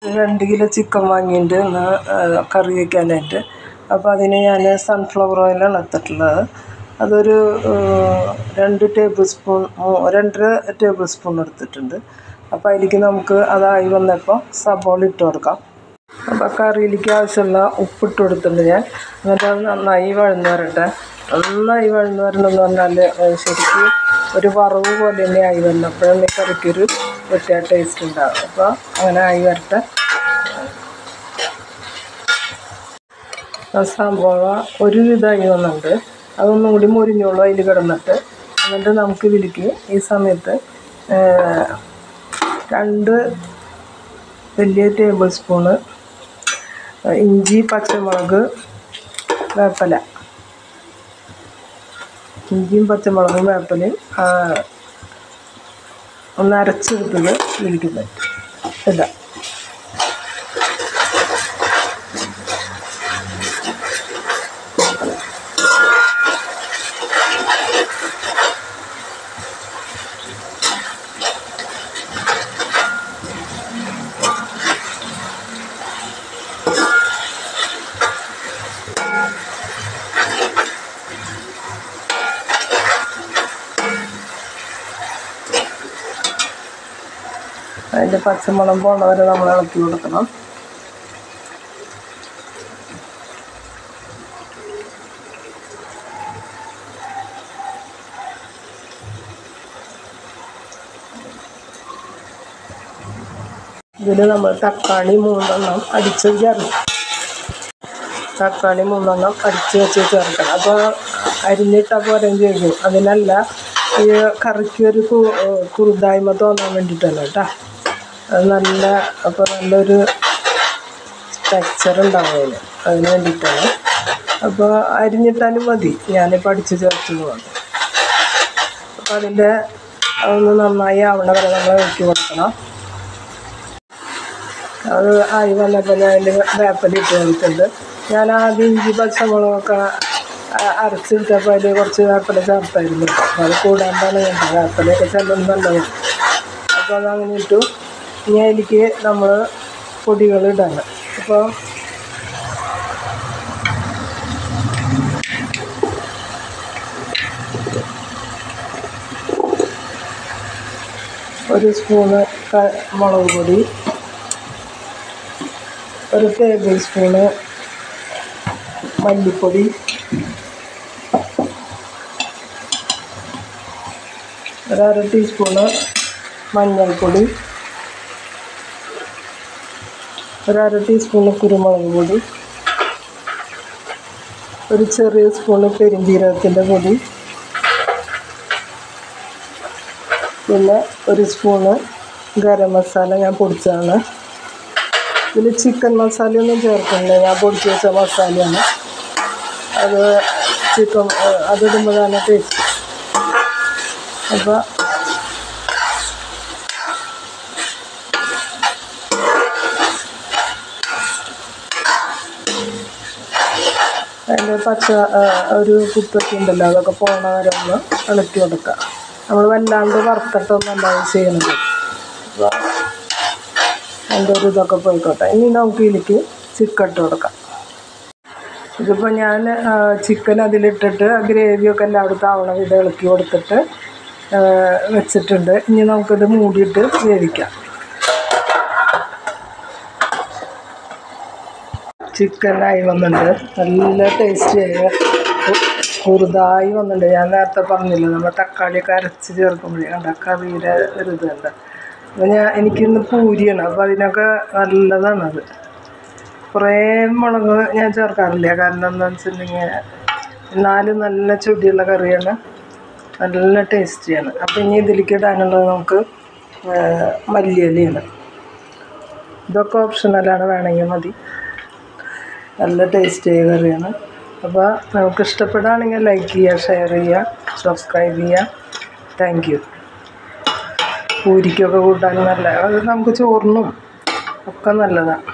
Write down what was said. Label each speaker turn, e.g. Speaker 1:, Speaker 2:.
Speaker 1: 2 kilo chicken വാങ്ങിയിട്ട് ഒന്ന് കറി വയ്ക്കാനായിട്ട്. അപ്പോൾ അതിന് ഞാൻ സൺഫ്ലവർ ഓയിലാണ് എടുത്തിട്ടുള്ളത്. അതൊരു 2 ടേബിൾ സ്പൂൺ 2.5 ടേബിൾ സ്പൂൺ എടുത്തിട്ടുണ്ട്. അപ്പോൾ അതിലേക്ക് നമുക്ക് അതായി വന്നപ്പോൾ സബോള ഇട്ട് കൊടുക്കാം. അപ്പോൾ കറിയിലേക്ക് ആവശ്യമുള്ള ഉപ്പിട്ട് കൊടുത്തിട്ടുണ്ട് ഞാൻ. എന്നിട്ട് അത് നന്നായി വഴന്ന് വരട്ടെ. നന്നായി വഴന്ന് വരണമെന്ന് പറഞ്ഞാൽ ശരിക്കും ഒരു വറവ് പോലെ തന്നെ ആയി വരണം. അപ്പോഴാണ് ഈ കറിക്കൊരു പ്രത്യേക ടേസ്റ്റ് ഉണ്ടാകും. അപ്പോൾ അങ്ങനെ ആയി വരട്ടെ. സബോള ഒരു ഇതായി വന്നിട്ടുണ്ട്. അതൊന്നും കൂടി മുരിഞ്ഞോളൂ അതിൽ കിടന്നിട്ട്. എന്നിട്ട് നമുക്ക് ഇതിലേക്ക് ഈ സമയത്ത് 2 വലിയ ടേബിൾ സ്പൂണ് ഇഞ്ചി, പച്ചമുളക്, വേപ്പില, ഇഞ്ചിയും പച്ചമുളകും വേപ്പിലയും ഒന്ന് അരച്ചെടുത്തത് ഇതിലേക്ക് ഇടാം. അതിൻ്റെ പച്ചമുളക് പോണ വരെ നമ്മൾ ഇളക്കി കൊടുക്കണം. ഇതിൽ നമ്മൾ തക്കാളി 3 അടിച്ച് ചേർക്കണം. തക്കാളി 3 അടിച്ച് വെച്ച് ചേർക്കണം. അപ്പോൾ അരിഞ്ഞിട്ടാൽ പോരാൻ ചെയ്യും. അതിനല്ല, ഈ കറിക്കൊരു കുറുതായ്മ തോന്നാൻ വേണ്ടിയിട്ടല്ല കേട്ടോ. അത് അപ്പോൾ നല്ലൊരു ടെക്സ്ചർ ഉണ്ടാവും അതിന് വേണ്ടിയിട്ടാണ്. അപ്പോൾ അരിഞ്ഞിട്ടാലും മതി. ഞാനിപ്പോൾ അടിച്ച് ചേർത്തത് കൊണ്ട്. അപ്പോൾ അതിൻ്റെ അതൊന്ന് നന്നായി ആവണ വരെ നമ്മൾ ഇളക്കി കൊടുക്കണം. അത് ആയി വന്നപ്പോൾ ഞാൻ അതിൻ്റെ വേപ്പില ഇട്ട് കൊടുത്തിട്ടുണ്ട്. ഞാൻ ആദ്യം ഇഞ്ചി പച്ചമുളകൊക്കെ അരച്ചിട്ടപ്പോൾ അതിൽ കുറച്ച് വേപ്പില ചേർത്തായിരുന്നു. അപ്പോൾ അത് കൂടാണ്ടാണ് വേപ്പിലയൊക്കെ ചെല്ലുന്നത് നല്ലതാണ്. അപ്പോൾ അതങ്ങനെ ഇട്ടു. ഇനി അതിലേക്ക് നമ്മൾ പൊടികൾ ഇടണം. അപ്പോൾ ഒരു സ്പൂണ് മുളക് പൊടി, 1 ടേബിൾ സ്പൂണ് മല്ലിപ്പൊടി, 1/2 ടീസ്പൂണ് മഞ്ഞൾപ്പൊടി, 1/2 ടീസ്പൂണ് കുരുമുളക് പൊടി, ഒരു ചെറിയ സ്പൂണ് പെരുംജീരകത്തിൻ്റെ പൊടി, പിന്നെ 1 സ്പൂണ് ഗരം മസാല ഞാൻ പൊടിച്ചതാണ്. ഇതിൽ ചിക്കൻ മസാലയൊന്നും ചേർക്കുന്നില്ല, ഞാൻ പൊടിച്ച് വെച്ച മസാലയാണ്. അത് അതിടുമ്പോഴാണ് ടേസ്റ്റ്. അപ്പോൾ അതിൻ്റെ ഒരു കുത്തൊക്കെ ഉണ്ടല്ലോ, അതൊക്കെ പോണ വരെ ഒന്ന് ഇളക്കി കൊടുക്കുക. നമ്മൾ വല്ലാണ്ട് വറുത്തിട്ടൊന്നല്ല ചെയ്യണത്. അപ്പോൾ അതിൻ്റെ ഒരു ഇതൊക്കെ പോയിക്കോട്ടെ. ഇനി നമുക്ക് ഇതിലേക്ക് ചിക്കൻ ഇട്ട് കൊടുക്കാം. ഇതിപ്പോൾ ഞാൻ ചിക്കൻ അതിലിട്ടിട്ട് ഗ്രേവിയൊക്കെ എല്ലായിടത്തും ആവണ വിധം ഇളക്കി കൊടുത്തിട്ട് വെച്ചിട്ടുണ്ട്. ഇനി നമുക്കിത് മൂടിയിട്ട് വേവിക്കാം. ചിക്കനായി വന്നിട്ടുണ്ട്, നല്ല ടേസ്റ്റിയായി കുറുതായി വന്നിട്ടുണ്ട്. ഞാൻ നേരത്തെ പറഞ്ഞില്ല, നമ്മൾ തക്കാളിയൊക്കെ അരച്ച് ചേർക്കുമ്പോഴേ കണ്ട കറിയുടെ ഒരു ഇതുണ്ട്. അപ്പോൾ എനിക്കിന്ന് പൂരിയാണ്, അപ്പോൾ അതിനൊക്കെ നല്ലതാണത്. കുറേ മുളക് ഞാൻ ചേർക്കാറില്ല, കാരണം എന്താണെന്ന് വെച്ചിട്ടുണ്ടെങ്കിൽ എന്നാലും നല്ല ചൊടിയുള്ള കറിയാണ്, നല്ല ടേസ്റ്റിയാണ്. അപ്പോൾ ഇനി ഇതിലേക്ക് ഇടാനുള്ളത് നമുക്ക് മല്ലിയിലയാണ്. ഇതൊക്കെ ഓപ്ഷണലാണ്, വേണമെങ്കിൽ മതി. നല്ല ടേസ്റ്റിയായ കറിയാണ്. അപ്പോൾ നമുക്ക് ഇഷ്ടപ്പെടുകയാണെങ്കിൽ ലൈക്ക് ചെയ്യുക, ഷെയർ ചെയ്യുക, സബ്സ്ക്രൈബ് ചെയ്യുക. Thank you. പൂരിക്കൊക്കെ കൂട്ടാൻ നല്ല, അത് നമുക്ക് ചോറിനും ഒക്കെ നല്ലതാണ്.